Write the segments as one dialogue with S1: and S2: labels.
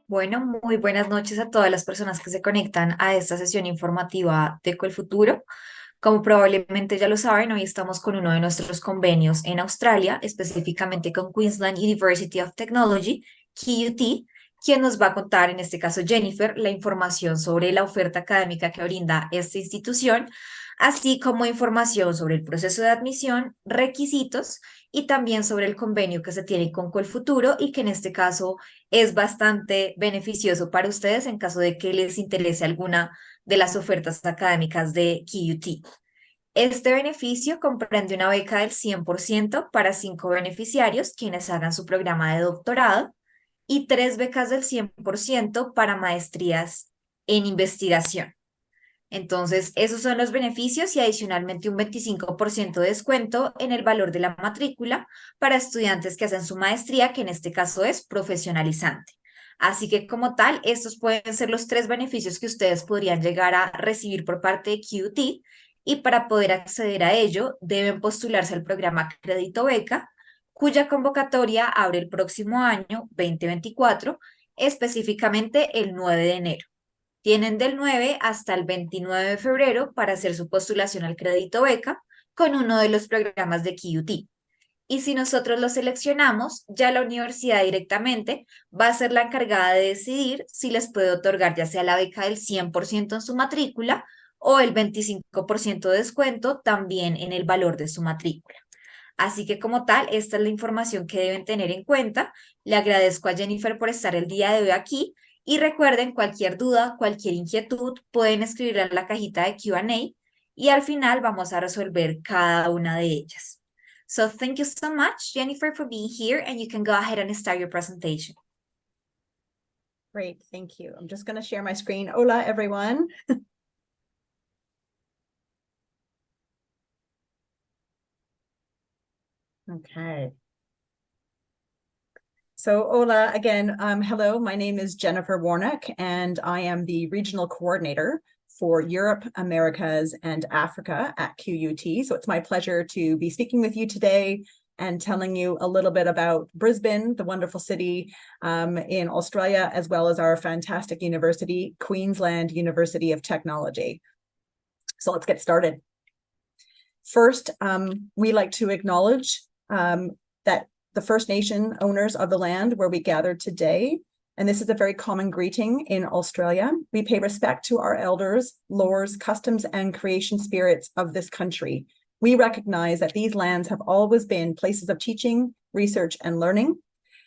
S1: Bueno, muy buenas noches a todas las personas que se conectan a esta sesión informativa de Futuro. Como probablemente ya lo saben, hoy estamos con uno de nuestros convenios en Australia, específicamente con Queensland University of Technology, QUT, quien nos va a contar, en este caso Jennifer, la información sobre la oferta académica que brinda esta institución, así como información sobre el proceso de admisión, requisitos y también sobre el convenio que se tiene con Colfuturo y que en este caso es bastante beneficioso para ustedes en caso de que les interese alguna de las ofertas académicas de QUT. Este beneficio comprende una beca del 100% para 5 beneficiarios quienes hagan su programa de doctorado y 3 becas del 100% para maestrías en investigación. Entonces, esos son los beneficios y adicionalmente un 25% de descuento en el valor de la matrícula para estudiantes que hacen su maestría, que en este caso es profesionalizante. Así que como tal, estos pueden ser los 3 beneficios que ustedes podrían llegar a recibir por parte de QT y para poder acceder a ello deben postularse al programa Crédito Beca, cuya convocatoria abre el próximo año 2024, específicamente el 9 de enero. Tienen del 9 hasta el 29 de febrero para hacer su postulación al crédito beca con uno de los programas de QT. Y si nosotros lo seleccionamos, ya la universidad directamente va a ser la encargada de decidir si les puede otorgar ya sea la beca del 100% en su matrícula o el 25% de descuento también en el valor de su matrícula. Así que como tal, esta es la información que deben tener en cuenta. Le agradezco a Jennifer por estar el día de hoy aquí y recuerden cualquier duda, cualquier inquietud, pueden escribirla en la cajita de Q&A y al final vamos a resolver cada una de ellas. So thank you so much, Jennifer, for being here and you can go ahead and start your presentation.
S2: Great, thank you. I'm just going to share my screen. Hola, everyone. Okay. So hola again. Hello, my name is Jennifer Warnock, and I am the regional coordinator for Europe, Americas, and Africa at QUT. So it's my pleasure to be speaking with you today and telling you a little bit about Brisbane, the wonderful city in Australia, as well as our fantastic university, Queensland University of Technology. So let's get started. First, we like to acknowledge that the First Nation owners of the land where we gathered today, and this is a very common greeting in Australia. We pay respect to our elders, lores, customs, and creation spirits of this country. We recognize that these lands have always been places of teaching, research, and learning,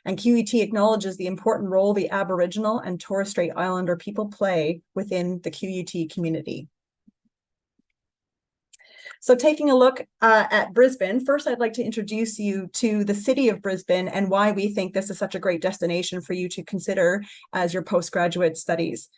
S2: and QET acknowledges the important role the Aboriginal and Torres Strait Islander people play within the QUT community. So taking a look at Brisbane, first I'd like to introduce you to the city of Brisbane and why we think this is such a great destination for you to consider as your postgraduate studies.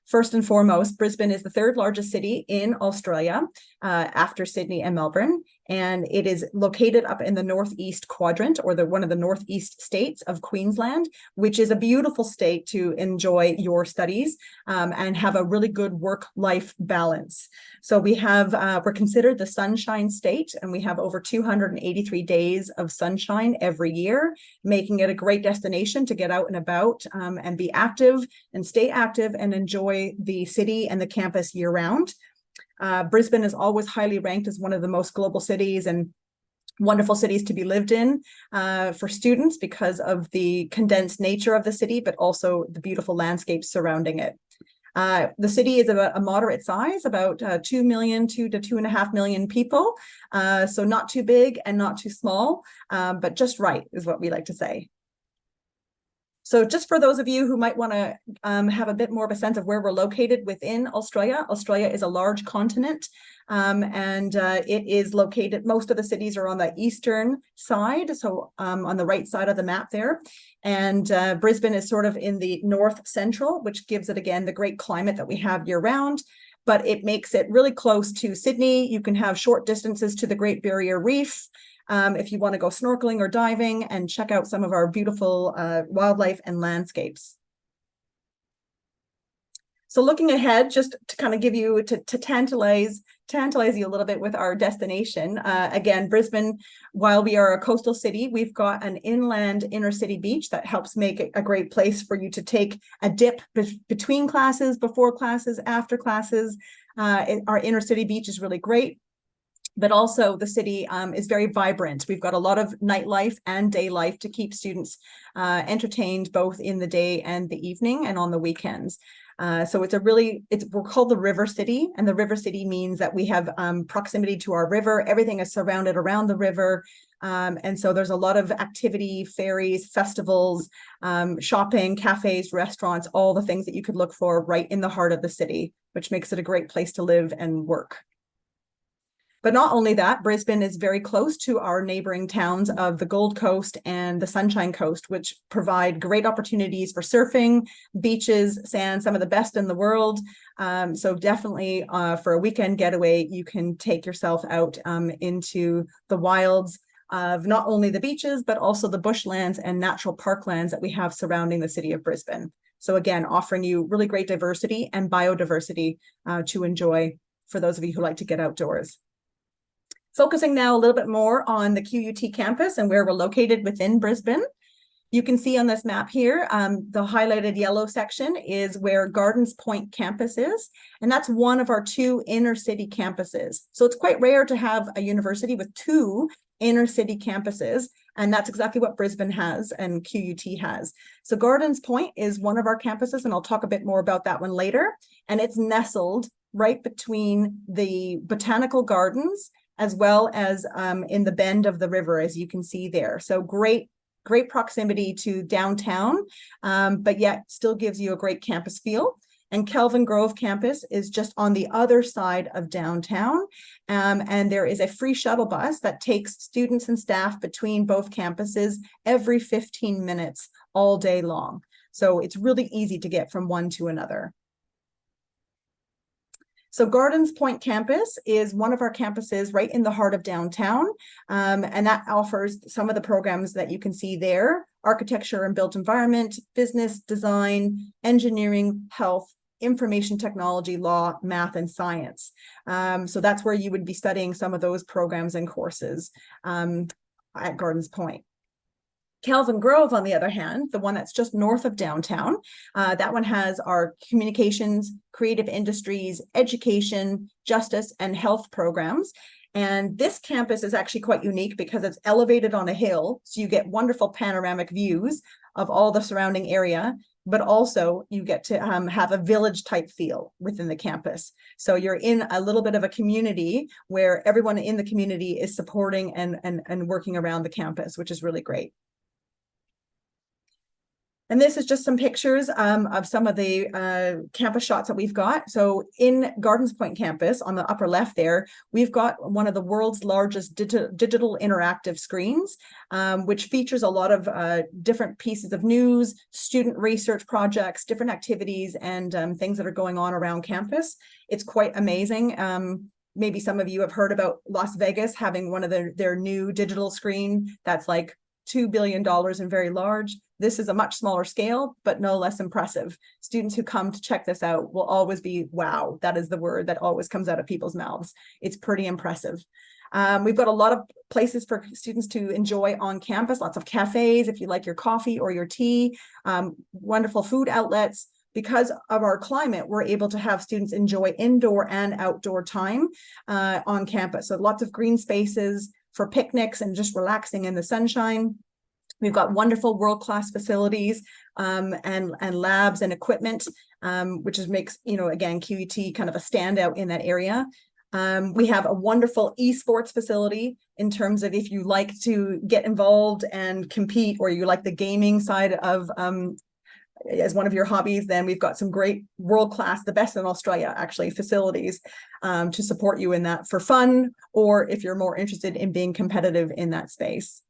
S2: First and foremost, Brisbane is the third largest city in Australia after Sydney and Melbourne, and it is located up in the northeast quadrant, or one of the northeast states of Queensland, which is a beautiful state to enjoy your studies and have a really good work-life balance. So we're considered the Sunshine State, and we have over 283 days of sunshine every year, making it a great destination to get out and about and be active and stay active and enjoy the city and the campus year-round. Brisbane is always highly ranked as one of the most global cities and wonderful cities to be lived in for students because of the condensed nature of the city, but also the beautiful landscapes surrounding it. The city is about a moderate size, about 2 million, 2 to 2.5 million people. So not too big and not too small, but just right is what we like to say. So just for those of you who might want to have a bit more of a sense of where we're located within Australia, Australia is a large continent and it is located, most of the cities are on the eastern side, so on the right side of the map there. And Brisbane is sort of in the north central, which gives it, again, the great climate that we have year round. But it makes it really close to Sydney. You can have short distances to the Great Barrier Reef. If you want to go snorkeling or diving and check out some of our beautiful wildlife and landscapes. So looking ahead, just to kind of give you, to tantalize tantalize you a little bit with our destination. Again, Brisbane, while we are a coastal city, we've got an inland inner city beach that helps make it a great place for you to take a dip between classes, before classes, after classes. Our inner city beach is really great. But also the city is very vibrant. We've got a lot of nightlife and day life to keep students entertained both in the day and the evening and on the weekends. So we're called the River City, and the River City means that we have proximity to our river. Everything is surrounded around the river. And so there's a lot of activity, ferries, festivals, shopping, cafes, restaurants, all the things that you could look for right in the heart of the city, which makes it a great place to live and work. But not only that, Brisbane is very close to our neighboring towns of the Gold Coast and the Sunshine Coast, which provide great opportunities for surfing, beaches, sand, some of the best in the world. So definitely for a weekend getaway, you can take yourself out into the wilds of not only the beaches, but also the bushlands and natural parklands that we have surrounding the city of Brisbane. So again, offering you really great diversity and biodiversity to enjoy for those of you who like to get outdoors. Focusing now a little bit more on the QUT campus and where we're located within Brisbane. You can see on this map here, the highlighted yellow section is where Gardens Point campus is, and that's one of our 2 inner city campuses. So it's quite rare to have a university with 2 inner city campuses, and that's exactly what Brisbane has and QUT has. So Gardens Point is one of our campuses, and I'll talk a bit more about that one later, and it's nestled right between the botanical gardens as well as in the bend of the river, as you can see there. So great proximity to downtown, but yet still gives you a great campus feel. And Kelvin Grove campus is just on the other side of downtown. And there is a free shuttle bus that takes students and staff between both campuses every 15 minutes all day long. So it's really easy to get from one to another. So Gardens Point campus is one of our campuses right in the heart of downtown, and that offers some of the programs that you can see there: architecture and built environment, business, design, engineering, health, information technology, law, math, and science. So that's where you would be studying some of those programs and courses at Gardens Point. Kelvin Grove, on the other hand, the one that's just north of downtown, that one has our communications, creative industries, education, justice, and health programs. And this campus is actually quite unique because it's elevated on a hill, so you get wonderful panoramic views of all the surrounding area, but also you get to have a village type feel within the campus. So you're in a little bit of a community where everyone in the community is supporting and working around the campus, which is really great. And this is just some pictures of some of the campus shots that we've got. So in Gardens Point campus, on the upper left there, we've got one of the world's largest digital interactive screens, which features a lot of different pieces of news, student research projects, different activities, and things that are going on around campus. It's quite amazing. Maybe some of you have heard about Las Vegas having one of their new digital screen that's like $2 billion and very large. This is a much smaller scale, but no less impressive. Students who come to check this out will always be, wow, that is the word that always comes out of people's mouths. It's pretty impressive. We've got a lot of places for students to enjoy on campus, lots of cafes if you like your coffee or your tea, wonderful food outlets. Because of our climate, we're able to have students enjoy indoor and outdoor time on campus. So lots of green spaces for picnics and just relaxing in the sunshine. We've got wonderful world-class facilities and labs and equipment, which makes, again, QUT kind of a standout in that area. We have a wonderful esports facility in terms of if you like to get involved and compete, or you like the gaming side of as one of your hobbies, then we've got some great world-class, the best in Australia, actually, facilities to support you in that for fun, or if you're more interested in being competitive in that space.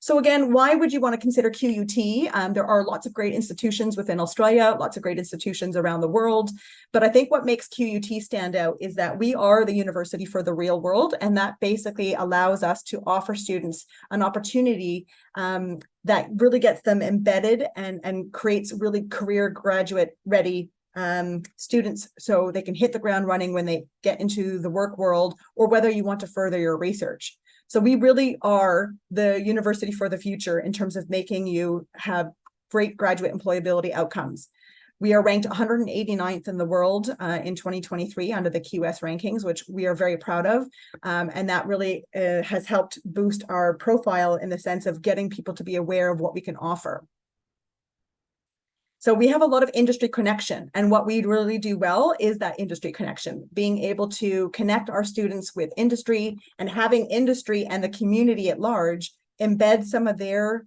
S2: So again, why would you want to consider QUT? There are lots of great institutions within Australia, lots of great institutions around the world. But I think what makes QUT stand out is that we are the university for the real world. And that basically allows us to offer students an opportunity that really gets them embedded and creates really career graduate ready students so they can hit the ground running when they get into the work world, or whether you want to further your research. So we really are the university for the future in terms of making you have great graduate employability outcomes. We are ranked 189th in the world in 2023 under the QS rankings, which we are very proud of. And that really has helped boost our profile in the sense of getting people to be aware of what we can offer. So we have a lot of industry connection, and what we really do well is that industry connection, being able to connect our students with industry and having industry and the community at large embed some of their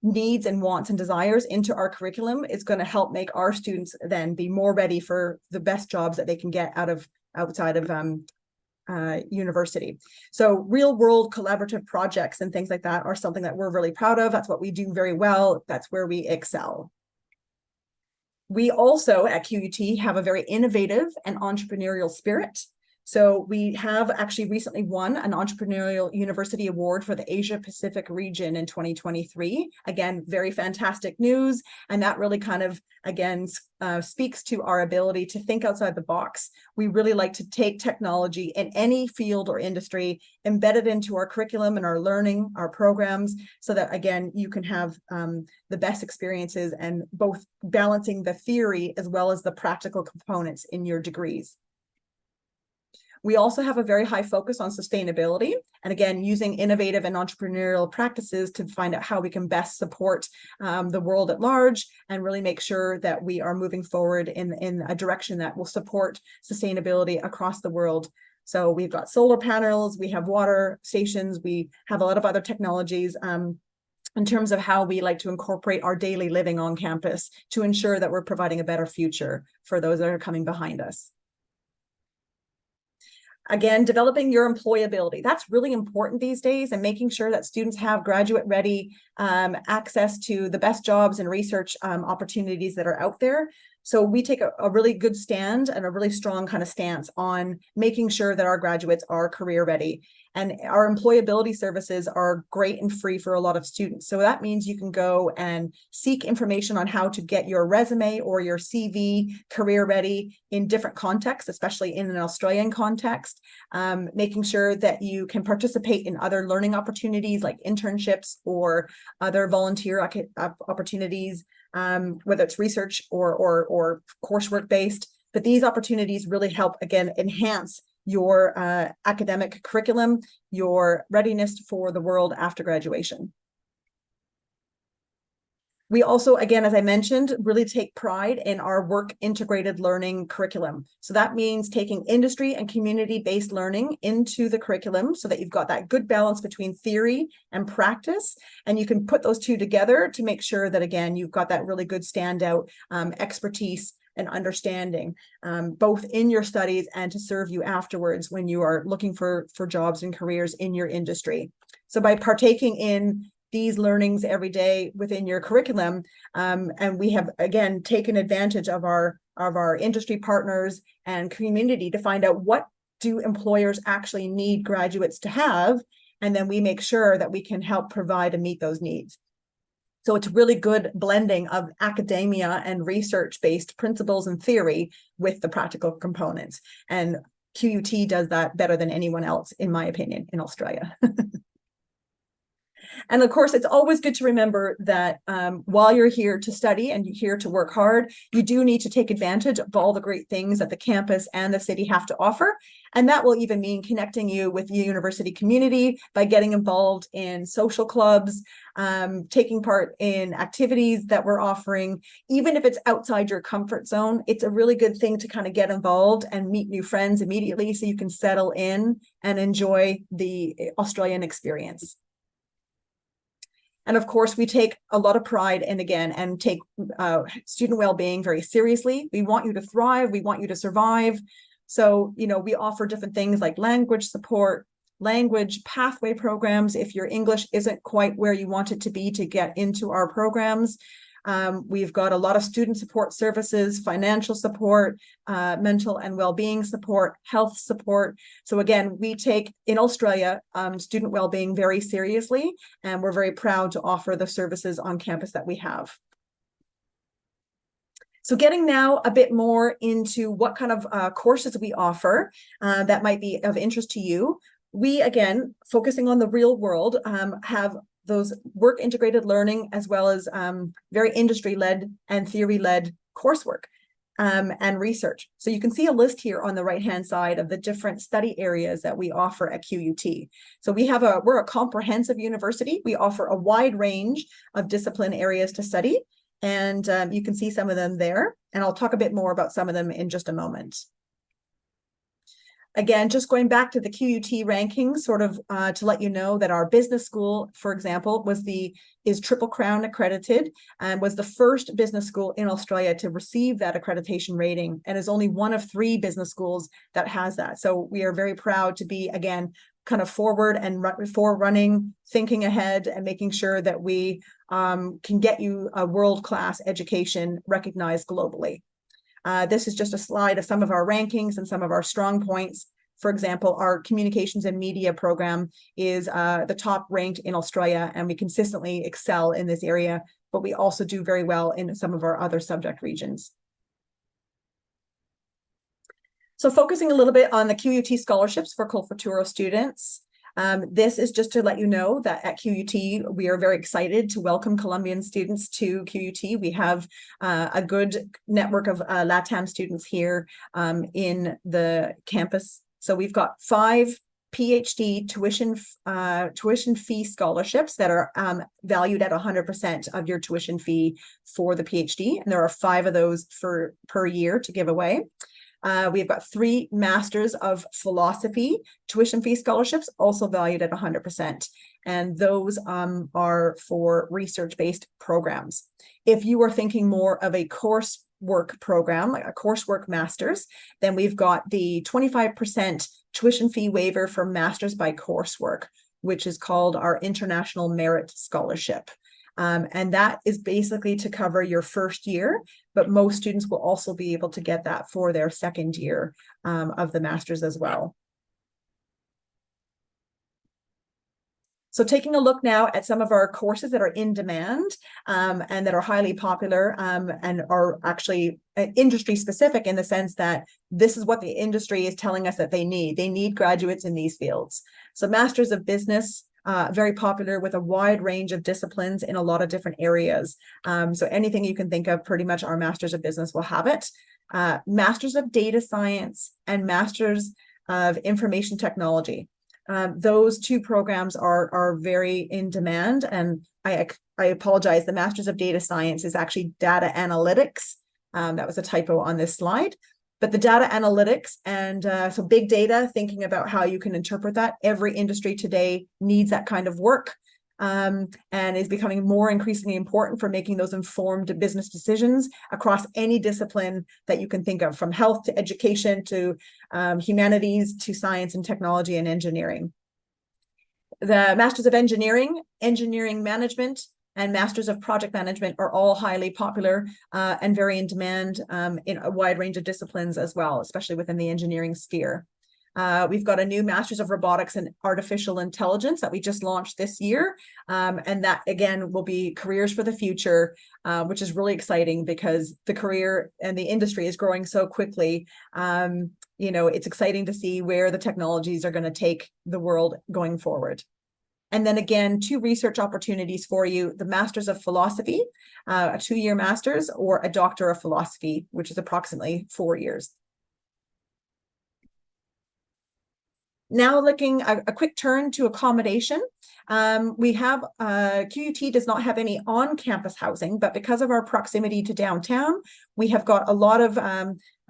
S2: needs and wants and desires into our curriculum is going to help make our students then be more ready for the best jobs that they can get outside of university. So real world collaborative projects and things like that are something that we're really proud of. That's what we do very well. That's where we excel. We also at QUT have a very innovative and entrepreneurial spirit. So we have actually recently won an Entrepreneurial University Award for the Asia Pacific region in 2023. Again, very fantastic news. And that really kind of, again, speaks to our ability to think outside the box. We really like to take technology in any field or industry, embed it into our curriculum and our learning, our programs, so that, again, you can have the best experiences and both balancing the theory as well as the practical components in your degrees. We also have a very high focus on sustainability, and again, using innovative and entrepreneurial practices to find out how we can best support the world at large and really make sure that we are moving forward in a direction that will support sustainability across the world. So we've got solar panels, we have water stations, we have a lot of other technologies in terms of how we like to incorporate our daily living on campus to ensure that we're providing a better future for those that are coming behind us. Again, developing your employability. That's really important these days, and making sure that students have graduate-ready access to the best jobs and research opportunities that are out there. So we take a really good stand and a really strong kind of stance on making sure that our graduates are career ready. And our employability services are great and free for a lot of students. So that means you can go and seek information on how to get your resume or your CV career ready in different contexts, especially in an Australian context, making sure that you can participate in other learning opportunities like internships or other volunteer opportunities, whether it's research or coursework based. But these opportunities really help, again, enhance your academic curriculum, your readiness for the world after graduation. We also, again, as I mentioned, really take pride in our work integrated learning curriculum. So that means taking industry and community-based learning into the curriculum so that you've got that good balance between theory and practice. And you can put those two together to make sure that, again, you've got that really good standout expertise and understanding, both in your studies and to serve you afterwards when you are looking for jobs and careers in your industry. So by partaking in these learnings every day within your curriculum, and we have, again, taken advantage of our industry partners and community to find out what do employers actually need graduates to have, and then we make sure that we can help provide and meet those needs. So it's really good blending of academia and research-based principles and theory with the practical components. And QUT does that better than anyone else, in my opinion, in Australia. And of course, it's always good to remember that while you're here to study and you're here to work hard, you do need to take advantage of all the great things that the campus and the city have to offer. And that will even mean connecting you with the university community by getting involved in social clubs, taking part in activities that we're offering. Even if it's outside your comfort zone, it's a really good thing to kind of get involved and meet new friends immediately so you can settle in and enjoy the Australian experience. And of course, we take a lot of pride in, again, and take student well-being very seriously. We want you to thrive. We want you to survive. So, we offer different things like language support, language pathway programs if your English isn't quite where you want it to be to get into our programs. We've got a lot of student support services, financial support, mental and well-being support, health support. So again, we take in Australia student well-being very seriously, and we're very proud to offer the services on campus that we have. So getting now a bit more into what kind of courses we offer that might be of interest to you. We, again, focusing on the real world, have those work integrated learning as well as very industry-led and theory-led coursework and research. So you can see a list here on the right-hand side of the different study areas that we offer at QUT. So we're a comprehensive university. We offer a wide range of discipline areas to study. And you can see some of them there. And I'll talk a bit more about some of them in just a moment. Again, just going back to the QUT rankings, sort of to let you know that our business school, for example, is Triple Crown accredited and was the first business school in Australia to receive that accreditation rating, and is only one of 3 business schools that has that. So we are very proud to be, again, kind of forward and forerunning, thinking ahead, and making sure that we can get you a world-class education recognized globally. This is just a slide of some of our rankings and some of our strong points. For example, our communications and media program is the top ranked in Australia, and we consistently excel in this area, but we also do very well in some of our other subject regions. So focusing a little bit on the QUT scholarships for Colfaturo students. This is just to let you know that at QUT, we are very excited to welcome Colombian students to QUT. We have a good network of LATAM students here in the campus. So we've got 5 PhD tuition fee scholarships that are valued at 100% of your tuition fee for the PhD. And there are 5 of those per year to give away. We've got 3 Masters of Philosophy tuition fee scholarships, also valued at 100%. And those are for research-based programs. If you are thinking more of a coursework program, like a coursework master's, then we've got the 25% tuition fee waiver for Masters by Coursework, which is called our International Merit Scholarship. And that is basically to cover your first year, but most students will also be able to get that for their second year of the master's as well. So taking a look now at some of our courses that are in demand and that are highly popular and are actually industry specific in the sense that this is what the industry is telling us that they need. They need graduates in these fields. So Masters of Business, very popular with a wide range of disciplines in a lot of different areas. So anything you can think of, pretty much our Masters of Business will have it. Masters of Data Science and Masters of Information Technology. Those 2 programs are very in demand. And I apologize, the Masters of Data Science is actually data analytics. That was a typo on this slide. But the data analytics and so big data, thinking about how you can interpret that. Every industry today needs that kind of work and is becoming more increasingly important for making those informed business decisions across any discipline that you can think of, from health to education to humanities to science and technology and engineering. The Masters of Engineering, Engineering Management, and Masters of Project Management are all highly popular and very in demand in a wide range of disciplines as well, especially within the engineering sphere. We've got a new Masters of Robotics and Artificial Intelligence that we just launched this year. And that, again, will be careers for the future, which is really exciting because the career and the industry is growing so quickly. It's exciting to see where the technologies are going to take the world going forward. And then again, 2 research opportunities for you, the Masters of Philosophy, a 2-year master's, or a Doctor of Philosophy, which is approximately 4 years. Now looking a quick turn to accommodation. We have, QUT does not have any on-campus housing, but because of our proximity to downtown, we have got a lot of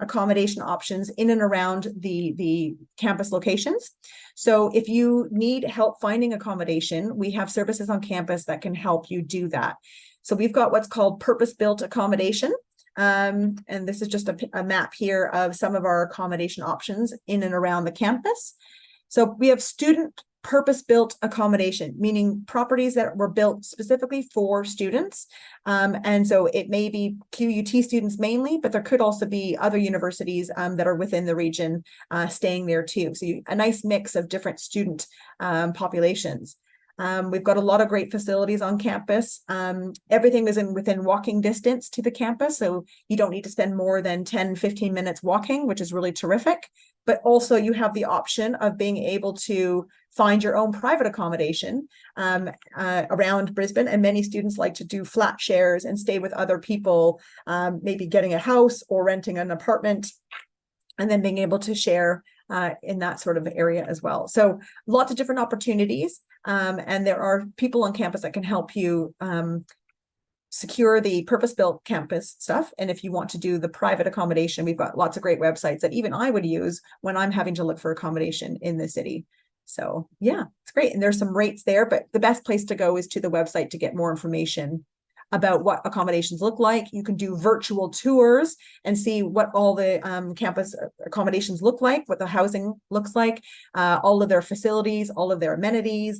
S2: accommodation options in and around the campus locations. So if you need help finding accommodation, we have services on campus that can help you do that. So we've got what's called purpose-built accommodation. And this is just a map here of some of our accommodation options in and around the campus. So we have student purpose-built accommodation, meaning properties that were built specifically for students. And so it may be QUT students mainly, but there could also be other universities that are within the region staying there too. So a nice mix of different student populations. We've got a lot of great facilities on campus. Everything is within walking distance to the campus, so you don't need to spend more than 10, 15 minutes walking, which is really terrific. But also you have the option of being able to find your own private accommodation around Brisbane. And many students like to do flat shares and stay with other people, maybe getting a house or renting an apartment, and then being able to share in that sort of area as well. So lots of different opportunities. And there are people on campus that can help you secure the purpose-built campus stuff. And if you want to do the private accommodation, we've got lots of great websites that even I would use when I'm having to look for accommodation in the city. So yeah, it's great. And there's some rates there, but the best place to go is to the website to get more information about what accommodations look like. You can do virtual tours and see what all the campus accommodations look like, what the housing looks like, all of their facilities, all of their amenities.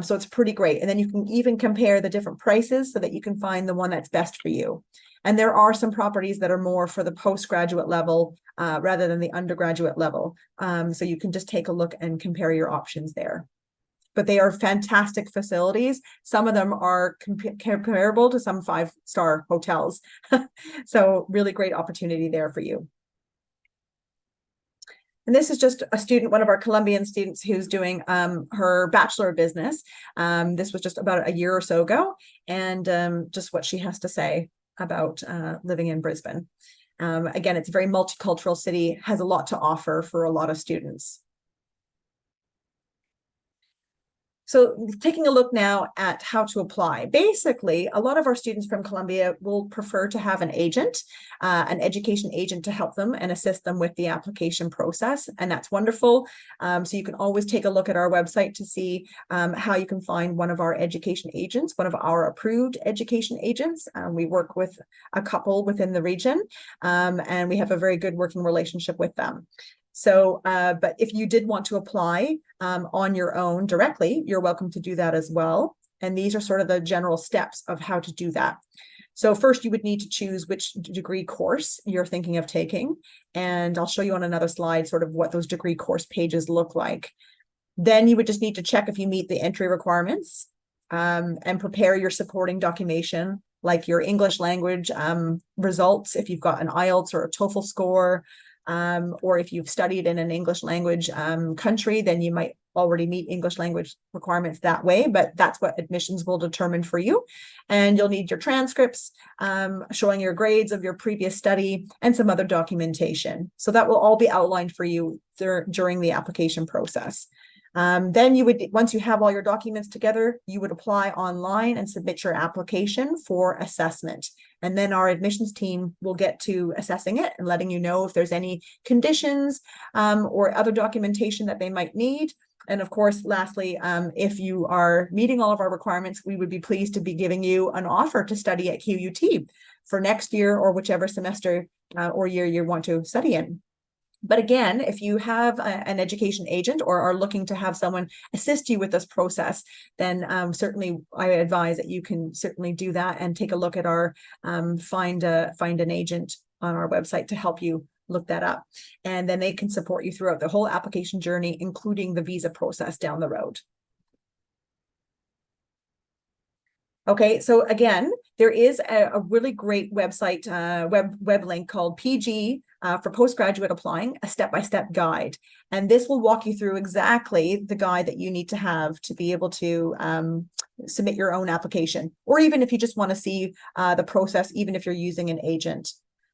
S2: So it's pretty great. And then you can even compare the different prices so that you can find the one that's best for you. And there are some properties that are more for the postgraduate level rather than the undergraduate level. So you can just take a look and compare your options there. But they are fantastic facilities. Some of them are comparable to some 5-star hotels. So really great opportunity there for you. And this is just a student, one of our Colombian students who's doing her Bachelor of Business. This was just about a year or so ago, and just what she has to say about living in Brisbane. Again, it's a very multicultural city, has a lot to offer for a lot of students. So taking a look now at how to apply. Basically, a lot of our students from Colombia will prefer to have an agent, an education agent to help them and assist them with the application process. And that's wonderful. So you can always take a look at our website to see how you can find one of our education agents, one of our approved education agents. We work with a couple within the region, and we have a very good working relationship with them. So, but if you did want to apply on your own directly, you're welcome to do that as well. And these are sort of the general steps of how to do that. So first you would need to choose which degree course you're thinking of taking. And I'll show you on another slide sort of what those degree course pages look like. Then you would just need to check if you meet the entry requirements and prepare your supporting documentation, like your English language results, if you've got an IELTS or a TOEFL score, or if you've studied in an English language country, then you might already meet English language requirements that way, but that's what admissions will determine for you. And you'll need your transcripts showing your grades of your previous study and some other documentation. So that will all be outlined for you during the application process. Then you would, once you have all your documents together, you would apply online and submit your application for assessment. And then our admissions team will get to assessing it and letting you know if there's any conditions or other documentation that they might need. And of course, lastly, if you are meeting all of our requirements, we would be pleased to be giving you an offer to study at QUT for next year or whichever semester or year you want to study in. But again, if you have an education agent or are looking to have someone assist you with this process, then certainly I advise that you can certainly do that and take a look at our find an agent on our website to help you look that up. And then they can support you throughout the whole application journey, including the visa process down the road. Okay, so again, there is a really great website, web link called PG for postgraduate applying, a step-by-step guide. And this will walk you through exactly the guide that you need to have to be able to submit your own application, or even if you just want to see the process, even if you're using an agent.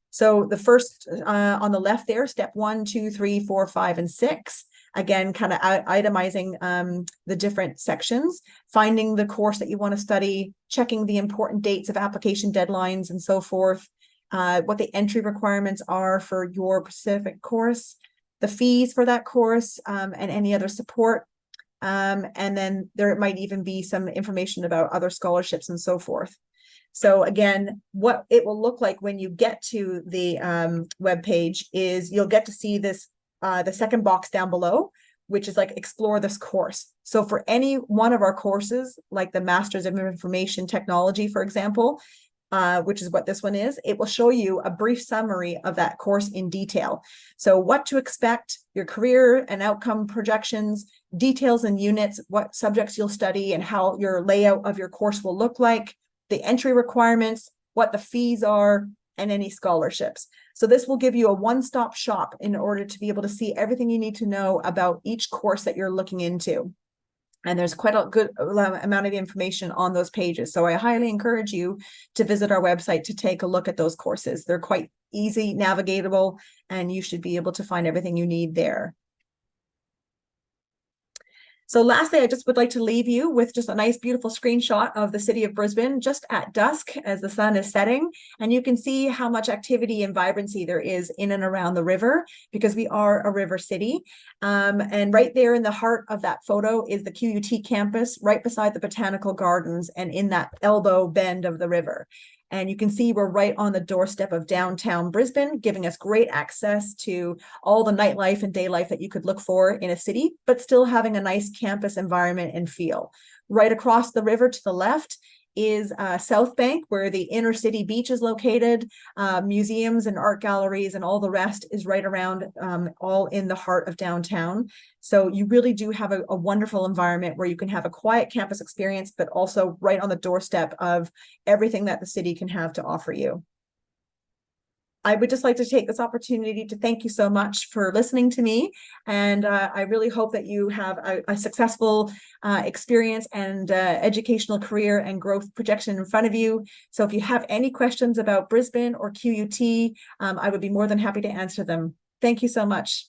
S2: So the first on the left there, step 1, 2, 3, 4, 5, and 6. Again, kind of itemizing the different sections, finding the course that you want to study, checking the important dates of application deadlines and so forth, what the entry requirements are for your specific course, the fees for that course, and any other support. And then there might even be some information about other scholarships and so forth. So again, what it will look like when you get to the web page is you'll get to see this the second box down below, which is like explore this course. So for any one of our courses, like the Masters of Information Technology, for example, which is what this one is, it will show you a brief summary of that course in detail. So what to expect, your career and outcome projections, details and units, what subjects you'll study and how your layout of your course will look like, the entry requirements, what the fees are, and any scholarships. So this will give you a one-stop shop in order to be able to see everything you need to know about each course that you're looking into. And there's quite a good amount of information on those pages. So I highly encourage you to visit our website to take a look at those courses. They're quite easy, navigatable, and you should be able to find everything you need there. So lastly, I just would like to leave you with just a nice, beautiful screenshot of the city of Brisbane just at dusk as the sun is setting. And you can see how much activity and vibrancy there is in and around the river because we are a river city. And right there in the heart of that photo is the QUT campus, right beside the botanical gardens and in that elbow bend of the river. And you can see we're right on the doorstep of downtown Brisbane, giving us great access to all the nightlife and day life that you could look for in a city, but still having a nice campus environment and feel. Right across the river to the left is South Bank, where the inner city beach is located, museums and art galleries and all the rest is right around, all in the heart of downtown. So you really do have a wonderful environment where you can have a quiet campus experience, but also right on the doorstep of everything that the city can have to offer you. I would just like to take this opportunity to thank you so much for listening to me. And I really hope that you have a successful experience and educational career and growth projection in front of you. So if you have any questions about Brisbane or QUT, I would be more than happy to answer them. Thank you so much.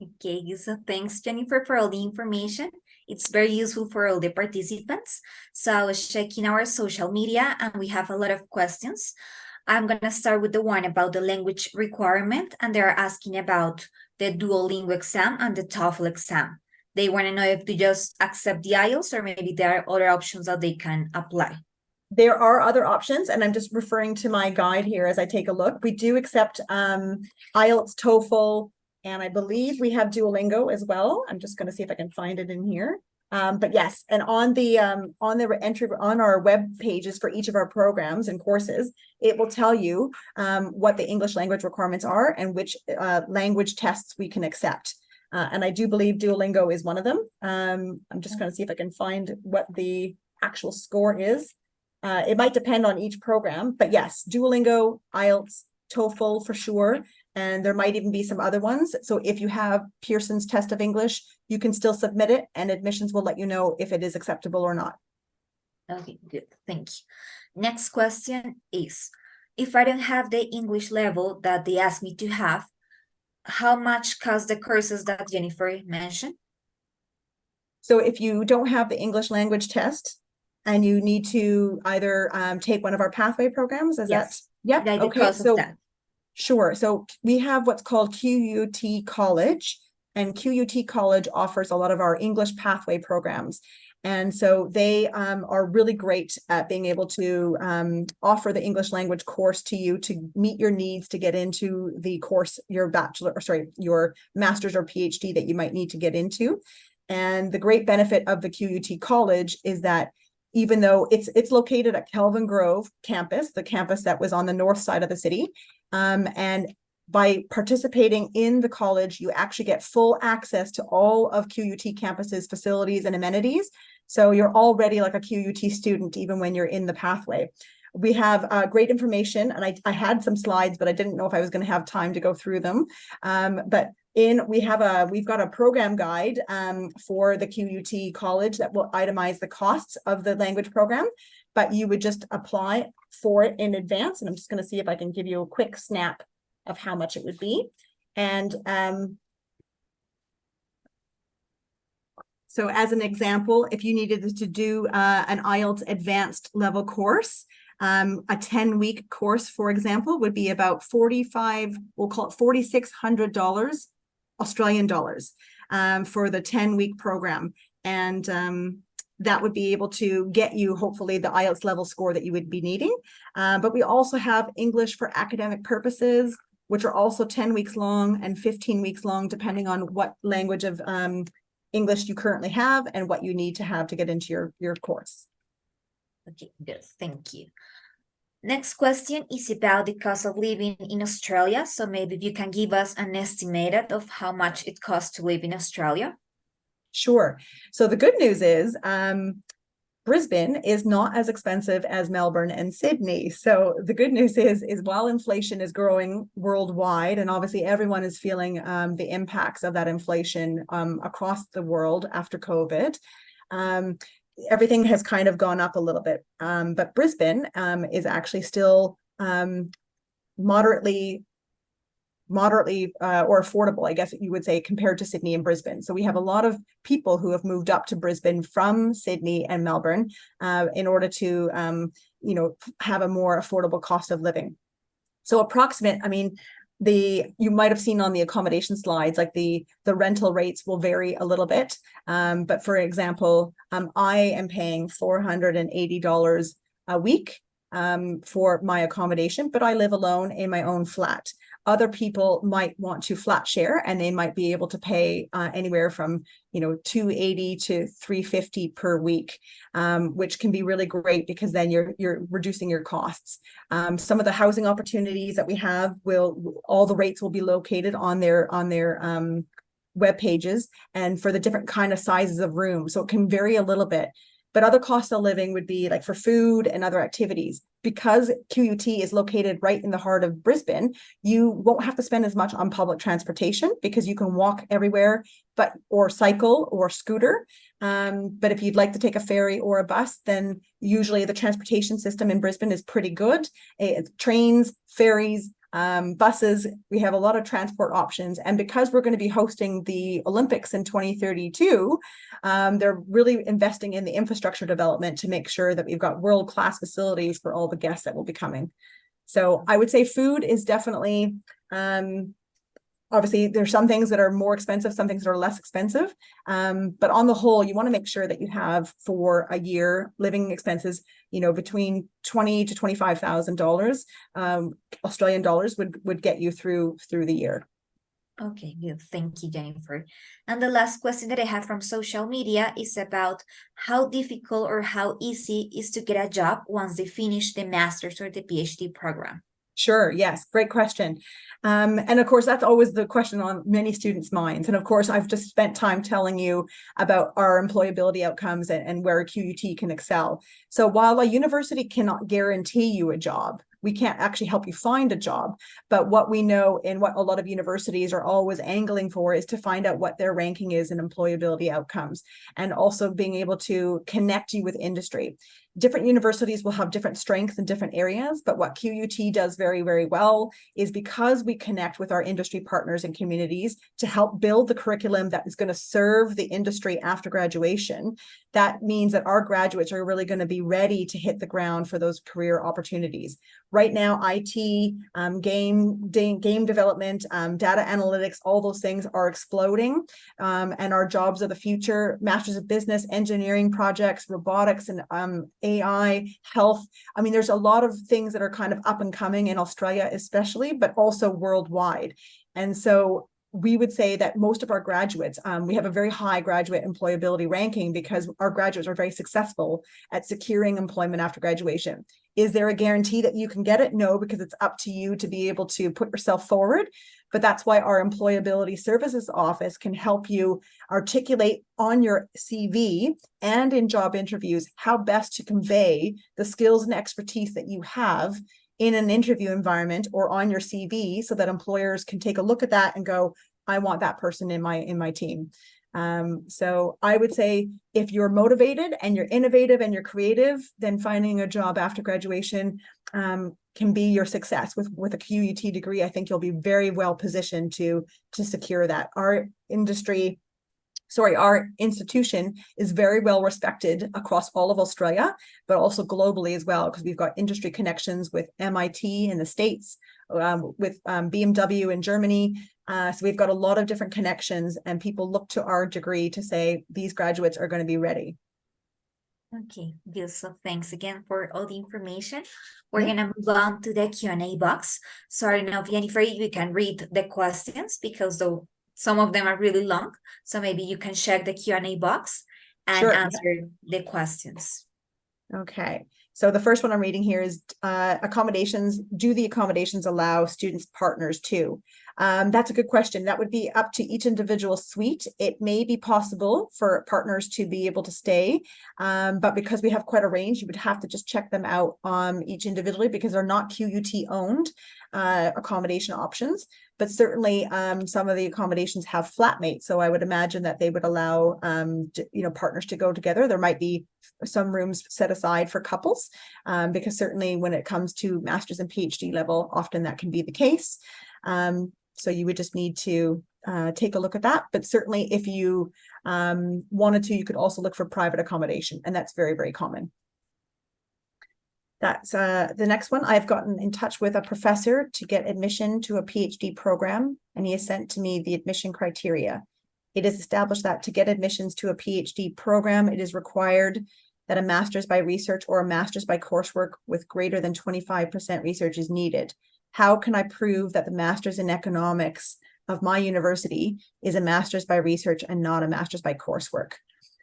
S1: Okay, so thanks, Jennifer, for all the information. It's very useful for all the participants. So I was checking our social media and we have a lot of questions. I'm going to start with the one about the language requirement, and they're asking about the Duolingo exam and the TOEFL exam. They want to know if they just accept the IELTS or maybe there are other options that they can apply.
S2: There are other options, and I'm just referring to my guide here as I take a look. We do accept IELTS, TOEFL, and I believe we have Duolingo as well. I'm just going to see if I can find it in here. But yes, and on the entry on our web pages for each of our programs and courses, it will tell you what the English language requirements are and which language tests we can accept. And I do believe Duolingo is one of them. I'm just going to see if I can find what the actual score is. It might depend on each program, but yes, Duolingo, IELTS, TOEFL for sure. And there might even be some other ones. So if you have Pearson's test of English, you can still submit it and admissions will let you know if it is acceptable or not.
S1: Okay, good. Thank you. Next question is, if I don't have the English level that they asked me to have, how much cost the courses that Jennifer mentioned?
S2: So if you don't have the English language test and you need to either take one of our pathway programs, is
S1: Yes.
S2: that? Yep.
S1: Like the
S2: Okay.
S1: cost of that.
S2: Sure. So we have what's called QUT College, and QUT College offers a lot of our English pathway programs. And so they are really great at being able to offer the English language course to you to meet your needs to get into the course, your your master's or PhD that you might need to get into. And the great benefit of the QUT College is that even though it's located at Kelvin Grove campus, the campus that was on the north side of the city, and by participating in the college, you actually get full access to all of QUT campus's facilities and amenities. So you're already like a QUT student, even when you're in the pathway. We have great information, and I had some slides, but I didn't know if I was going to have time to go through them. But we've got a program guide for the QUT college that will itemize the costs of the language program, but you would just apply for it in advance. And I'm just going to see if I can give you a quick snap of how much it would be. And so as an example, if you needed to do an IELTS advanced level course, a 10-week course, for example, would be about we'll call it $4,600 Australian dollars for the 10-week program. And that would be able to get you, hopefully, the IELTS level score that you would be needing. But we also have English for academic purposes, which are also 10 weeks long and 15 weeks long, depending on what language of English you currently have and what you need to have to get into your course.
S1: Okay, good. Thank you. Next question is about the cost of living in Australia. So maybe if you can give us an estimate of how much it costs to live in Australia.
S2: Sure. So the good news is Brisbane is not as expensive as Melbourne and Sydney. So the good news is while inflation is growing worldwide, and obviously everyone is feeling the impacts of that inflation across the world after COVID, everything has kind of gone up a little bit. But Brisbane is actually still moderately or affordable, I guess you would say, compared to Sydney and Brisbane. So we have a lot of people who have moved up to Brisbane from Sydney and Melbourne in order to, have a more affordable cost of living. So approximate, I mean, you might have seen on the accommodation slides, like the rental rates will vary a little bit. But for example, I am paying $480 a week for my accommodation, but I live alone in my own flat. Other people might want to flat share, and they might be able to pay anywhere from $280 to $350 per week, which can be really great because then you're reducing your costs. Some of the housing opportunities that we have all the rates will be located on their web pages and for the different kind of sizes of rooms. So it can vary a little bit. But other costs of living would be like for food and other activities. Because QUT is located right in the heart of Brisbane, you won't have to spend as much on public transportation because you can walk everywhere, or cycle or scooter. But if you'd like to take a ferry or a bus, then usually the transportation system in Brisbane is pretty good. Trains, ferries, buses, we have a lot of transport options. And because we're going to be hosting the Olympics in 2032, they're really investing in the infrastructure development to make sure that we've got world-class facilities for all the guests that will be coming. So I would say food is definitely, obviously there's some things that are more expensive, some things that are less expensive. But on the whole, you want to make sure that you have for a year living expenses, between $20,000 to $25,000 Australian dollars would get you through the year.
S1: Okay, good. Thank you, Jennifer. And the last question that I have from social media is about how difficult or how easy is to get a job once they finish the master's or the PhD program.
S2: Sure. Yes. Great question. And of course, that's always the question on many students' minds. And of course, I've just spent time telling you about our employability outcomes and where QUT can excel. So while a university cannot guarantee you a job, we can't actually help you find a job. But what we know and what a lot of universities are always angling for is to find out what their ranking is in employability outcomes, and also being able to connect you with industry. Different universities will have different strengths in different areas, but what QUT does very, very well is because we connect with our industry partners and communities to help build the curriculum that is going to serve the industry after graduation. That means that our graduates are really going to be ready to hit the ground for those career opportunities. Right now, IT, game development, data analytics, all those things are exploding, and our jobs of the future, Masters of Business, engineering projects, robotics, and AI, health. I mean, there's a lot of things that are kind of up and coming in Australia, especially, but also worldwide. And so we would say that most of our graduates, we have a very high graduate employability ranking because our graduates are very successful at securing employment after graduation. Is there a guarantee that you can get it? No, because it's up to you to be able to put yourself forward. But that's why our Employability Services Office can help you articulate on your CV and in job interviews how best to convey the skills and expertise that you have in an interview environment or on your CV, so that employers can take a look at that and go, I want that person in my team. So I would say if you're motivated and you're innovative and you're creative, then finding a job after graduation can be your success. With a QUT degree, I think you'll be very well positioned to secure that. Our institution is very well respected across all of Australia, but also globally as well, because we've got industry connections with MIT in the States, with BMW in Germany. So we've got a lot of different connections, and people look to our degree to say these graduates are going to be ready.
S1: Okay, good. So thanks again for all the information. We're going to move on to the Q&A box. So I don't know if Jennifer, you can read the questions because some of them are really long. So maybe you can check the Q&A box and answer the questions.
S2: Okay. So the first one I'm reading here is accommodations. Do the accommodations allow students' partners too? That's a good question. That would be up to each individual suite. It may be possible for partners to be able to stay, but because we have quite a range, you would have to just check them out each individually because they're not QUT owned accommodation options. But certainly some of the accommodations have flatmates. So I would imagine that they would allow partners to go together. There might be some rooms set aside for couples because certainly when it comes to master's and PhD level, often that can be the case. So you would just need to take a look at that. But certainly if you wanted to, you could also look for private accommodation, and that's very, very common. That's the next one. I've gotten in touch with a professor to get admission to a PhD program, and he has sent to me the admission criteria. It is established that to get admissions to a PhD program, it is required that a master's by research or a master's by coursework with greater than 25% research is needed. How can I prove that the master's in economics of my university is a master's by research and not a master's by coursework?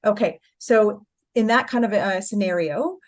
S2: Okay, so in that kind of a scenario,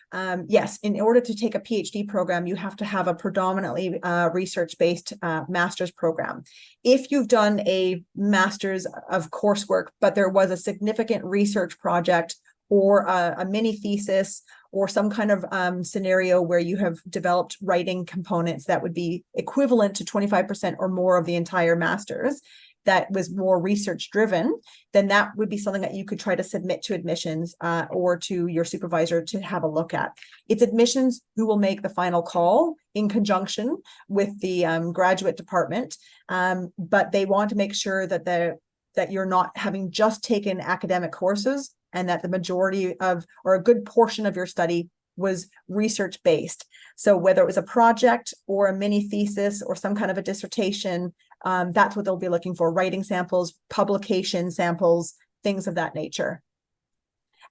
S2: yes, in order to take a PhD program, you have to have a predominantly research-based master's program. If you've done a master's of coursework, but there was a significant research project or a mini thesis or some kind of scenario where you have developed writing components that would be equivalent to 25% or more of the entire master's, that was more research driven, then that would be something that you could try to submit to admissions or to your supervisor to have a look at. It's admissions who will make the final call in conjunction with the graduate department, but they want to make sure that that you're not having just taken academic courses and that the majority of, or a good portion of your study was research based. So whether it was a project or a mini thesis or some kind of a dissertation, that's what they'll be looking for: writing samples, publication samples, things of that nature.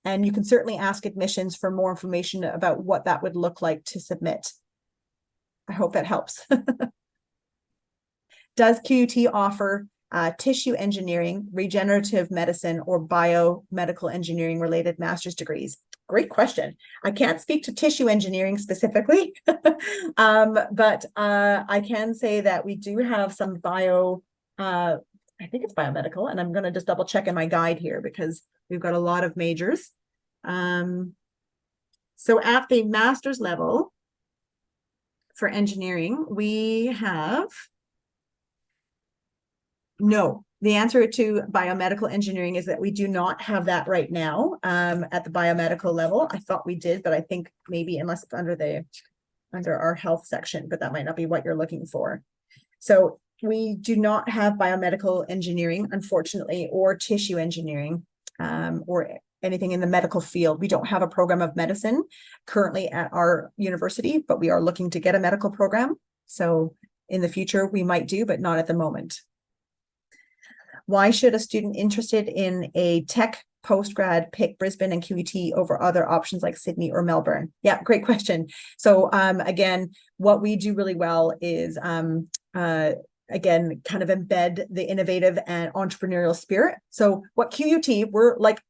S2: And you can certainly ask admissions for more information about what that would look like to submit. I hope that helps. Does QUT offer tissue engineering, regenerative medicine, or biomedical engineering related master's degrees? Great question. I can't speak to tissue engineering specifically, but I can say that we do have some I think it's biomedical, and I'm going to just double check in my guide here because we've got a lot of majors. So at the master's level for engineering, we have no. The answer to biomedical engineering is that we do not have that right now at the biomedical level. I thought we did, but I think maybe unless it's under our health section, but that might not be what you're looking for. So we do not have biomedical engineering, unfortunately, or tissue engineering or anything in the medical field. We don't have a program of medicine currently at our university, but we are looking to get a medical program. So in the future, we might do, but not at the moment. Why should a student interested in a tech postgrad pick Brisbane and QUT over other options like Sydney or Melbourne? Yeah, great question. So again, what we do really well is again, kind of embed the innovative and entrepreneurial spirit. So what QUT, we're like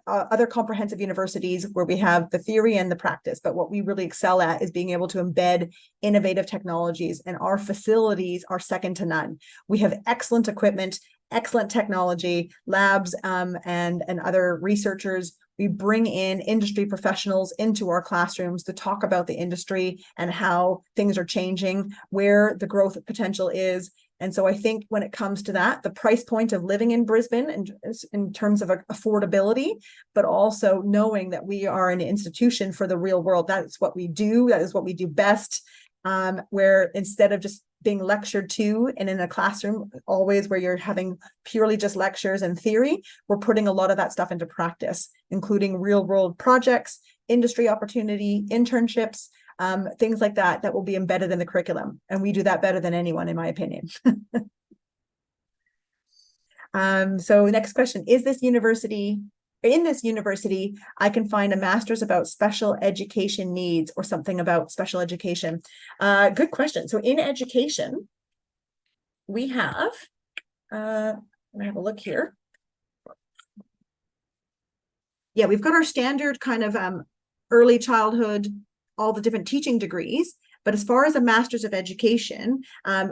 S2: other comprehensive universities where we have the theory and the practice, but what we really excel at is being able to embed innovative technologies, and our facilities are second to none. We have excellent equipment, excellent technology, labs, and other researchers. We bring in industry professionals into our classrooms to talk about the industry and how things are changing, where the growth potential is. And so I think when it comes to that, the price point of living in Brisbane and in terms of affordability, but also knowing that we are an institution for the real world, that is what we do. That is what we do best. Where instead of just being lectured to and in a classroom always where you're having purely just lectures and theory, we're putting a lot of that stuff into practice, including real world projects, industry opportunity, internships, things like that, that will be embedded in the curriculum. And we do that better than anyone, in my opinion. So next question, in this university, I can find a master's about special education needs or something about special education. Good question. So in education, we have, let me have a look here. Yeah, we've got our standard kind of early childhood, all the different teaching degrees. But as far as a master's of education,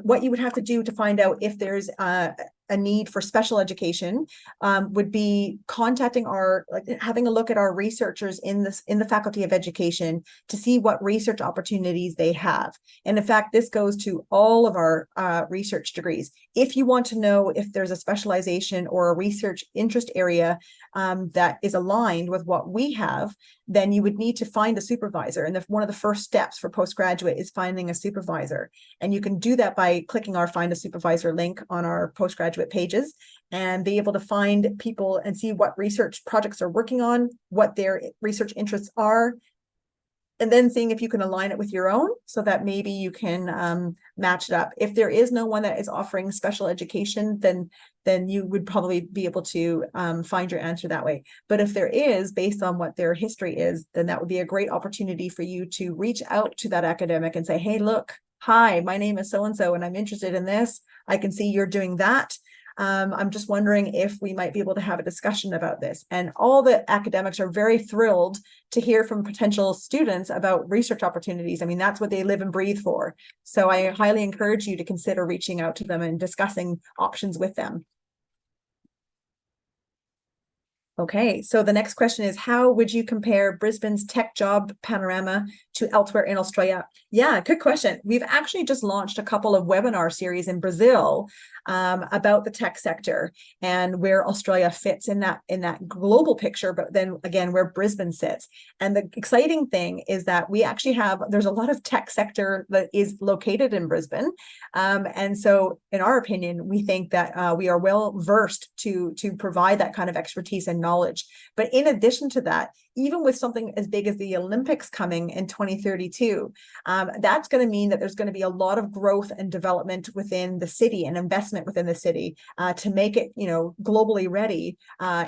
S2: what you would have to do to find out if there's a need for special education would be contacting having a look at our researchers in the Faculty of Education to see what research opportunities they have. And in fact, this goes to all of our research degrees. If you want to know if there's a specialization or a research interest area that is aligned with what we have, then you would need to find a supervisor. And one of the first steps for postgraduate is finding a supervisor. And you can do that by clicking our Find a Supervisor link on our postgraduate pages and be able to find people and see what research projects are working on, what their research interests are, and then seeing if you can align it with your own so that maybe you can match it up. If there is no one that is offering special education, then you would probably be able to find your answer that way. But if there is, based on what their history is, then that would be a great opportunity for you to reach out to that academic and say, hey, look, hi, my name is so-and-so, and I'm interested in this. I can see you're doing that. I'm just wondering if we might be able to have a discussion about this. And all the academics are very thrilled to hear from potential students about research opportunities. I mean, that's what they live and breathe for. So I highly encourage you to consider reaching out to them and discussing options with them. Okay, so the next question is, how would you compare Brisbane's tech job panorama to elsewhere in Australia? Yeah, good question. We've actually just launched a couple of webinar series in Brazil about the tech sector and where Australia fits in that global picture, but then again, where Brisbane sits. And the exciting thing is that there's a lot of tech sector that is located in Brisbane. And so in our opinion, we think that we are well versed to provide that kind of expertise and knowledge. But in addition to that, even with something as big as the Olympics coming in 2032, that's going to mean that there's going to be a lot of growth and development within the city and investment within the city to make it, globally ready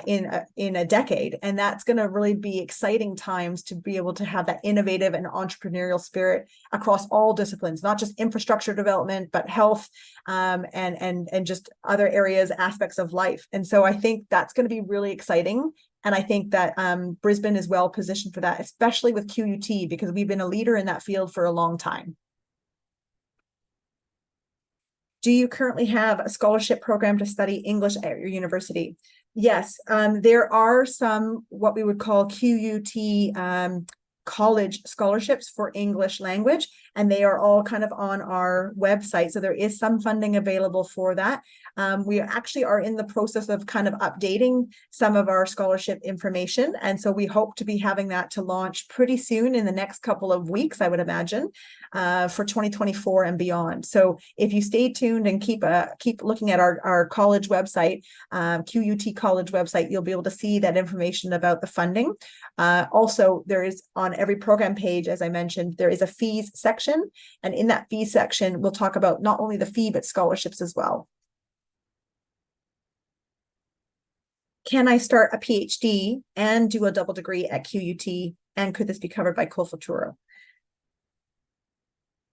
S2: in a decade. And that's going to really be exciting times to be able to have that innovative and entrepreneurial spirit across all disciplines, not just infrastructure development, but health and just other areas, aspects of life. And so I think that's going to be really exciting. And I think that Brisbane is well positioned for that, especially with QUT, because we've been a leader in that field for a long time. Do you currently have a scholarship program to study English at your university? Yes, there are some what we would call QUT college scholarships for English language, and they are all kind of on our website. So there is some funding available for that. We actually are in the process of kind of updating some of our scholarship information. And so we hope to be having that to launch pretty soon in the next couple of weeks, I would imagine, for 2024 and beyond. So if you stay tuned and keep looking at our college website, QUT college website, you'll be able to see that information about the funding. Also, there is on every program page, as I mentioned, there is a fees section. And in that fee section, we'll talk about not only the fee, but scholarships as well. Can I start a PhD and do a double degree at QUT? And could this be covered by Quil Futuro?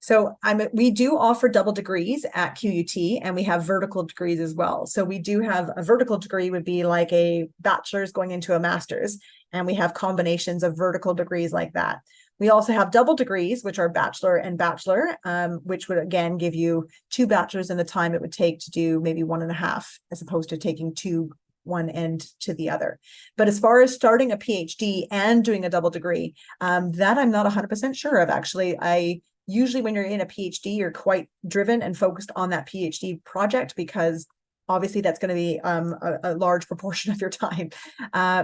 S2: So we do offer double degrees at QUT, and we have vertical degrees as well. So we do have a vertical degree would be like a bachelor's going into a master's, and we have combinations of vertical degrees like that. We also have double degrees, which are bachelor and bachelor, which would again give you 2 bachelors in the time it would take to do maybe 1.5, as opposed to taking 2 one end to the other. But as far as starting a PhD and doing a double degree, that I'm not 100% sure of. Actually, usually when you're in a PhD, you're quite driven and focused on that PhD project, because obviously that's going to be a large proportion of your time.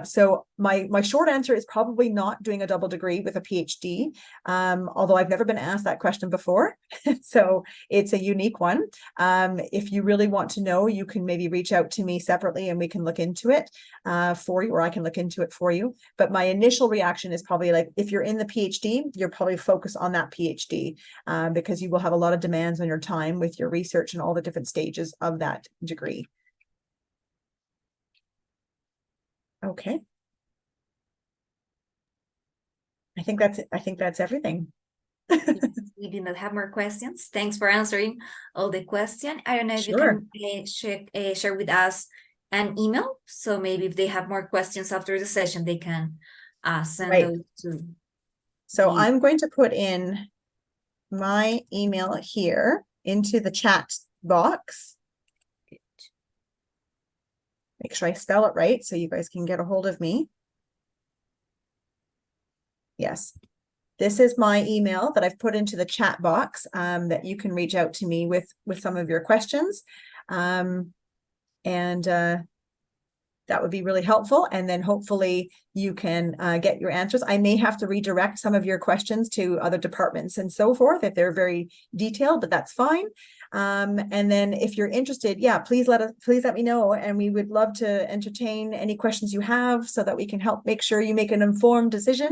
S2: So my short answer is probably not doing a double degree with a PhD, although I've never been asked that question before. So it's a unique one. If you really want to know, you can maybe reach out to me separately and we can look into it for you, or I can look into it for you. But my initial reaction is probably like, if you're in the PhD, you're probably focused on that PhD because you will have a lot of demands on your time with your research and all the different stages of that degree. Okay. I think that's everything.
S1: We did not have more questions. Thanks for answering all the questions. I don't know if
S2: Sure.
S1: you can share with us an email. So maybe if they have more questions after the session, they can send
S2: Right.
S1: those to.
S2: So I'm going to put in my email here into the chat box. Make sure I spell it right so you guys can get a hold of me. Yes, this is my email that I've put into the chat box that you can reach out to me with some of your questions. That would be really helpful. And then hopefully you can get your answers. I may have to redirect some of your questions to other departments and so forth if they're very detailed, but that's fine. And then if you're interested, yeah, please let me know. And we would love to entertain any questions you have so that we can help make sure you make an informed decision.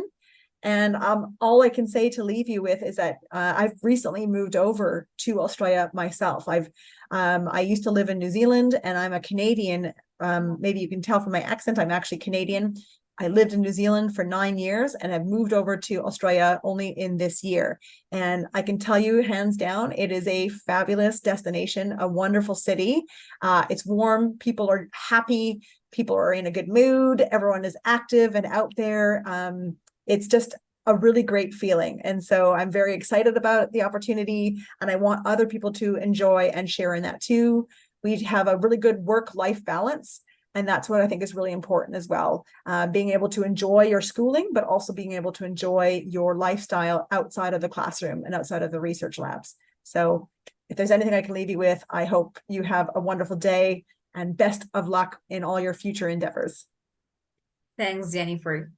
S2: And all I can say to leave you with is that I've recently moved over to Australia myself. I used to live in New Zealand, and I'm a Canadian. Maybe you can tell from my accent, I'm actually Canadian. I lived in New Zealand for 9 years and I've moved over to Australia only in this year. And I can tell you hands down, it is a fabulous destination, a wonderful city. It's warm, people are happy, people are in a good mood, everyone is active and out there. It's just a really great feeling. And so I'm very excited about the opportunity, and I want other people to enjoy and share in that too. We have a really good work-life balance, and that's what I think is really important as well. Being able to enjoy your schooling, but also being able to enjoy your lifestyle outside of the classroom and outside of the research labs. So if there's anything I can leave you with, I hope you have a wonderful day and best of luck in all your future endeavors.
S1: Thanks, Jennifer.